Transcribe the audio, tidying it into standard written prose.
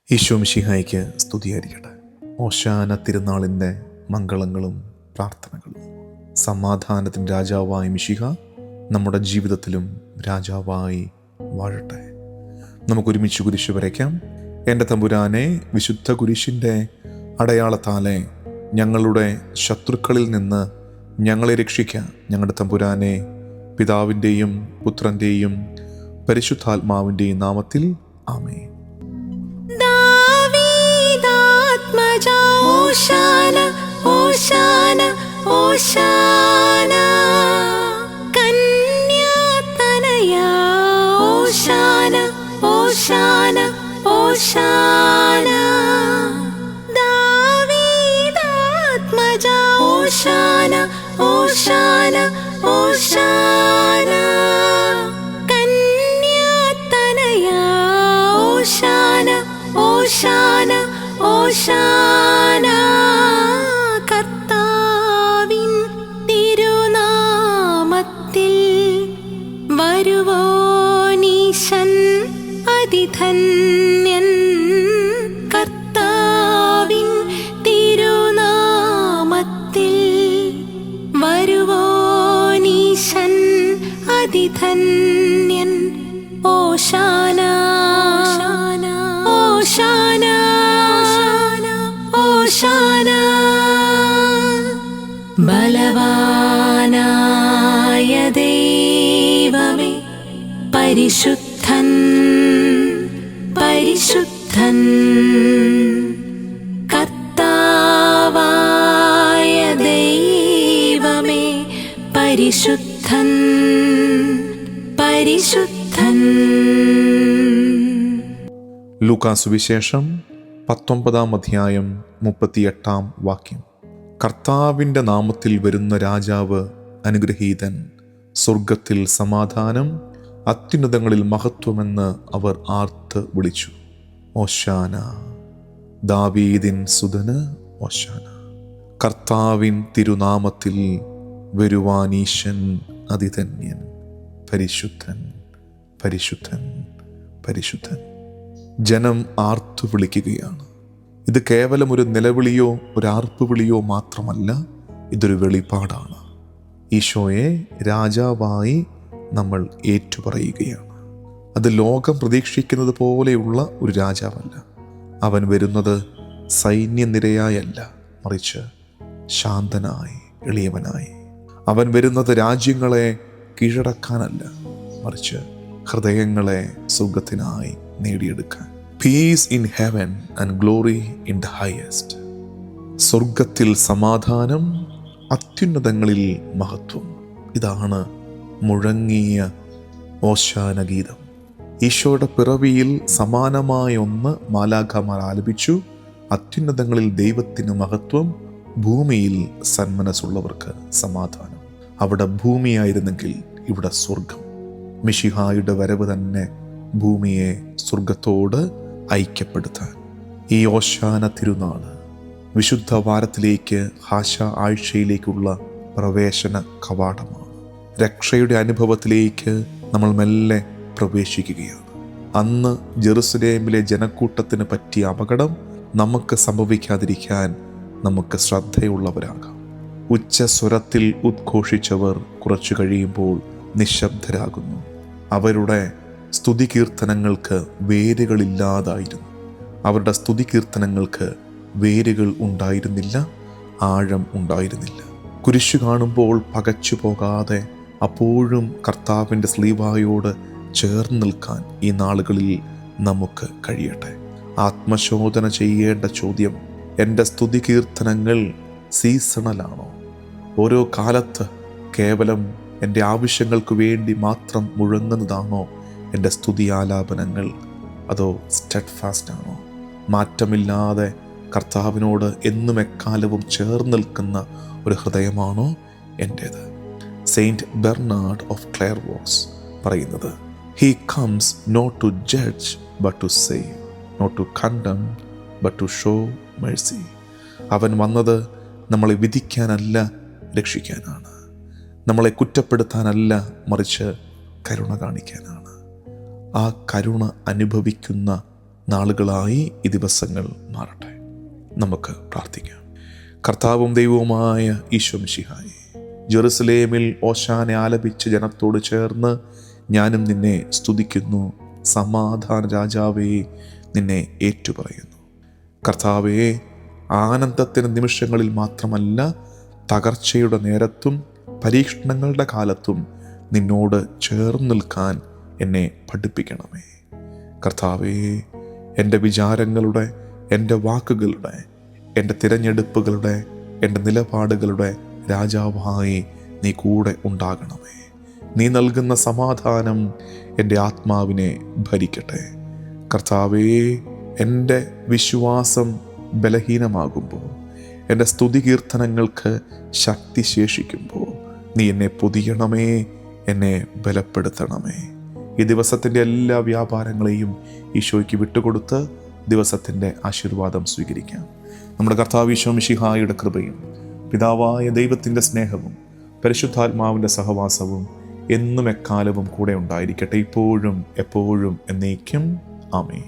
ഈശോ മിശിഹായ്ക്ക് സ്തുതിയായിരിക്കട്ടെ. ഓശാന തിരുനാളിൻ്റെ മംഗളങ്ങളും പ്രാർത്ഥനകളും. സമാധാനത്തിൻ്റെ രാജാവായ മിശിഹ നമ്മുടെ ജീവിതത്തിലും രാജാവായി വാഴട്ടെ. നമുക്കൊരുമിച്ച് കുരിശ് വരയ്ക്കാം. എൻ്റെ തമ്പുരാനെ, വിശുദ്ധ കുരിശിൻ്റെ അടയാളത്താലെ ഞങ്ങളുടെ ശത്രുക്കളിൽ നിന്ന് ഞങ്ങളെ രക്ഷിക്കാം. ഞങ്ങളുടെ തമ്പുരാനെ, പിതാവിൻ്റെയും പുത്രൻ്റെയും പരിശുദ്ധാത്മാവിൻ്റെയും നാമത്തിൽ ആമേൻ. ഓശാന ഓശാന ഓശാന കന്യാതനയാ ഓശാന ഓശാന ഓശാന ദാവീദാത്മജാ ഓശാന ഓശാന ഓശാന കന്യാതനയാ ഓശാന ഓശാന ഓശാന. കർത്താവിൻ തിരുനാമത്തിൽ വരുവോനീശൻ അതിധന്യൻ. കർത്താവിൻ തിരുനാമത്തിൽ വരുവോനീശൻ അതിധന്യൻ. ഓശാന ഓശാന ഓശാന. ബലവാനായ ദൈവമേ, പരിശുദ്ധൻ പരിശുദ്ധൻ. കർത്താവായ ദൈവമേ, പരിശുദ്ധൻ പരിശുദ്ധൻ. ലൂക്കാ സുവിശേഷം 19-ാം അധ്യായം 38-ാം വാക്യം. കർത്താവിൻ്റെ നാമത്തിൽ വരുന്ന രാജാവ് അനുഗ്രഹീതൻ. സ്വർഗത്തിൽ സമാധാനം, അത്യുന്നതങ്ങളിൽ മഹത്വമെന്ന് അവർ ആർത്ത് വിളിച്ചു. ഓശാന, ദാവീദിൻ സുതന് ഓശാന. കർത്താവിൻ തിരുനാമത്തിൽ വരുവാനീശൻ അതിധന്യൻ. പരിശുദ്ധൻ പരിശുദ്ധൻ പരിശുദ്ധൻ. ജനം ആർത്തു വിളിക്കുകയാണ്. ഇത് കേവലം ഒരു നിലവിളിയോ ഒരു ആർപ്പുവിളിയോ മാത്രമല്ല, ഇതൊരു വെളിപ്പാടാണ്. ഈശോയെ രാജാവായി നമ്മൾ ഏറ്റുപറയുകയാണ്. അത് ലോകം പ്രതീക്ഷിക്കുന്നത് പോലെയുള്ള ഒരു രാജാവല്ല. അവൻ വരുന്നത് സൈന്യനിരയായല്ല, മറിച്ച് ശാന്തനായി, എളിയവനായി. അവൻ വരുന്നത് രാജ്യങ്ങളെ കീഴടക്കാനല്ല, മറിച്ച് ഹൃദയങ്ങളെ സുഖത്തിനായി നേടിയെടുക്കാൻ. Piece in heaven and glory in the highest. സ്വർഗത്തിൽ സമാധാനം, അത്യുന്നതങ്ങളിൽ മഹത്വം. ഇതാണ് മുഴങ്ങിയ ഓശാന ഗീതം. ഈശോയുടെ പിറവിയിൽ സമാനമായ ഒന്ന് മാലാഖമാർ ആലപിച്ചു. അത്യുന്നതങ്ങളിൽ ദൈവത്തിന് മഹത്വം, ഭൂമിയിൽ സന്മനസ്സുള്ളവർക്ക് സമാധാനം. അവിടെ ഭൂമിയായിരുന്നെങ്കിൽ ഇവിടെ സ്വർഗം. മിശിഹായുടെ വരവ് തന്നെ ഭൂമിയെ സ്വർഗത്തോട് ഐക്യപ്പെടുത്താൻ. ഈ ഓശാന തിരുനാള് വിശുദ്ധ വാരത്തിലേക്ക്, ഹാശ ആഴ്ചയിലേക്കുള്ള പ്രവേശന കവാടമാണ്. രക്ഷയുടെ അനുഭവത്തിലേക്ക് നമ്മൾ മെല്ലെ പ്രവേശിക്കുകയാണ്. അന്ന് ജെറുസലേമിലെ ജനക്കൂട്ടത്തിന് പറ്റിയ അപകടം നമുക്ക് സംഭവിക്കാതിരിക്കാൻ നമുക്ക് ശ്രദ്ധയുള്ളവരാകാം. ഉച്ചസ്വരത്തിൽ ഉദ്ഘോഷിച്ചവർ കുറച്ചു കഴിയുമ്പോൾ നിശബ്ദരാകുന്നു. അവരുടെ സ്തുതികീർത്തനങ്ങൾക്ക് വേരുകളില്ലാതായിരുന്നു. അവരുടെ സ്തുതികീർത്തനങ്ങൾക്ക് വേരുകൾ ഉണ്ടായിരുന്നില്ല, ആഴം ഉണ്ടായിരുന്നില്ല. കുരിശു കാണുമ്പോൾ പകച്ചു പോകാതെ അപ്പോഴും കർത്താവിൻ്റെ സ്ലീവായോട് ചേർന്ന് നിൽക്കാൻ ഈ നാളുകളിൽ നമുക്ക് കഴിയട്ടെ. ആത്മശോധന ചെയ്യേണ്ട ചോദ്യം: എൻ്റെ സ്തുതികീർത്തനങ്ങൾ സീസണലാണോ? ഓരോ കാലത്ത് കേവലം എൻ്റെ ആവശ്യങ്ങൾക്ക് വേണ്ടി മാത്രം മുഴങ്ങുന്നതാണോ എൻ്റെ സ്തുതിയാലാപനങ്ങൾ? അതോ സ്റ്റെഡ്ഫാസ്റ്റ് ആണോ? മാറ്റമില്ലാതെ കർത്താവിനോട് എന്നും എക്കാലവും ചേർന്ന് നിൽക്കുന്ന ഒരു ഹൃദയമാണോ എൻ്റേത്? സെയിൻറ്റ് ബെർണാഡ് ഓഫ് ക്ലെയർവോക്സ് പറയുന്നത്: he comes not to judge but to save, not to condemn but to show mercy. അവൻ വന്നത് നമ്മളെ വിധിക്കാനല്ല, രക്ഷിക്കാനാണ്. നമ്മളെ കുറ്റപ്പെടുത്താനല്ല, മറിച്ച് കരുണ കാണിക്കാനാണ്. ആ കരുണ അനുഭവിക്കുന്ന നാളുകളായി ഈ ദിവസങ്ങൾ മാറട്ടെ. നമുക്ക് പ്രാർത്ഥിക്കാം. കർത്താവും ദൈവവുമായ ഈശോ മിശിഹായേ, ജെറുസലേമിൽ ഓശാന ആലപിച്ച് ജനത്തോട് ചേർന്ന് ഞാനും നിന്നെ സ്തുതിക്കുന്നു. സമാധാന രാജാവേ, നിന്നെ ഏറ്റുപറയുന്നു. കർത്താവേ, ആനന്ദത്തിൻ്റെ നിമിഷങ്ങളിൽ മാത്രമല്ല, തകർച്ചയുടെ നേരത്തും പരീക്ഷണങ്ങളുടെ കാലത്തും നിന്നോട് ചേർന്ന് നിൽക്കാൻ എന്നെ പഠിപ്പിക്കണമേ. കർത്താവേ, എൻ്റെ വിചാരങ്ങളുടെ, എൻ്റെ വാക്കുകളുടെ, എൻ്റെ തിരഞ്ഞെടുപ്പുകളുടെ, എൻ്റെ നിലപാടുകളുടെ രാജാവായി നീ കൂടെ ഉണ്ടാകണമേ. നീ നൽകുന്ന സമാധാനം എൻ്റെ ആത്മാവിനെ ഭരിക്കട്ടെ. കർത്താവേ, എൻ്റെ വിശ്വാസം ബലഹീനമാകുമ്പോൾ, എൻ്റെ സ്തുതികീർത്തനങ്ങൾക്ക് ശക്തി ശേഷിക്കുമ്പോൾ നീ എന്നെ പൊതിയണമേ, എന്നെ ബലപ്പെടുത്തണമേ. ഈ ദിവസത്തിൻ്റെ എല്ലാ വ്യാപാരങ്ങളെയും ഈശോയ്ക്ക് വിട്ടുകൊടുത്ത് ദിവസത്തിൻ്റെ ആശീർവാദം സ്വീകരിക്കാം. നമ്മുടെ കർത്താവ് ഈശോ മിശിഹായുടെ കൃപയും പിതാവായ ദൈവത്തിൻ്റെ സ്നേഹവും പരിശുദ്ധാത്മാവിൻ്റെ സഹവാസവും എന്നും എക്കാലവും കൂടെ ഉണ്ടായിരിക്കട്ടെ, ഇപ്പോഴും എപ്പോഴും എന്നേക്കും. ആമേൻ.